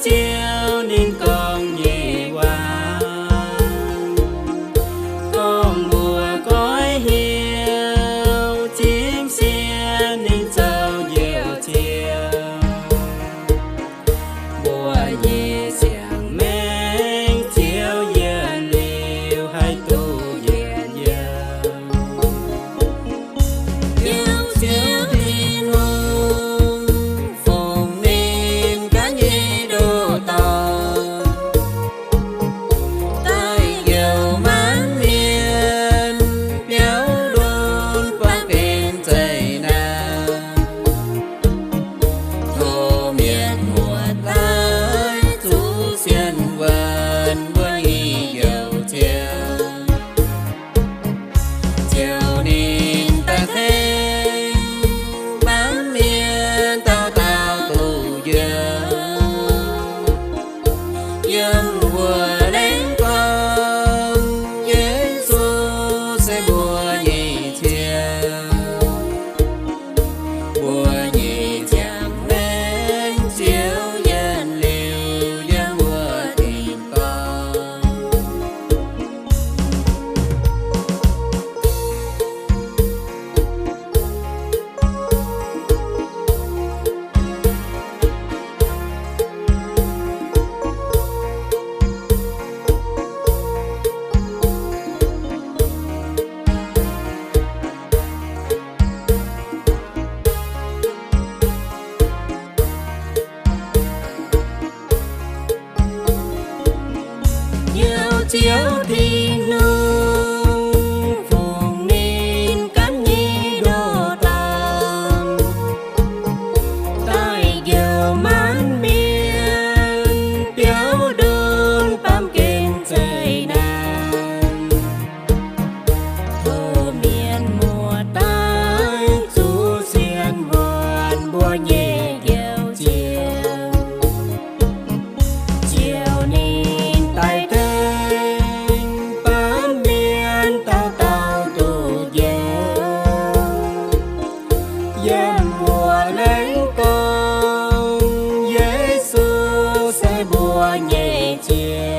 chiều nên con nhẹ qua con mùa cõi hiu chim xe nên sao dịu chiều mùa về chẳng men chiều giờ liều hai tu về giờ chiều chiều thiên hùng phùng niệm cá nhi đồ tò tay dầu mãn miên béo đôn quang kênh dày na thô miền mùa tới chú xiên vần với dầu chiều chiều nín ta thêm bán miên tao tao tù dân mùa đến con Giêsu sẽ mùa nhị chiều mùa nhị chẳng đến chiều dân liều dân mùa tìm con chiếu thiên hương phùng niên cánh nhi đồ tàn tay dầu mãn miên béo đôn bám kênh dày đàn thô miền mùa tới chú xiên vườn bùa nhẹ dầu chiều chiều nín tay dân mùa lấy con Giêsu sẽ mùa nhẹ chiều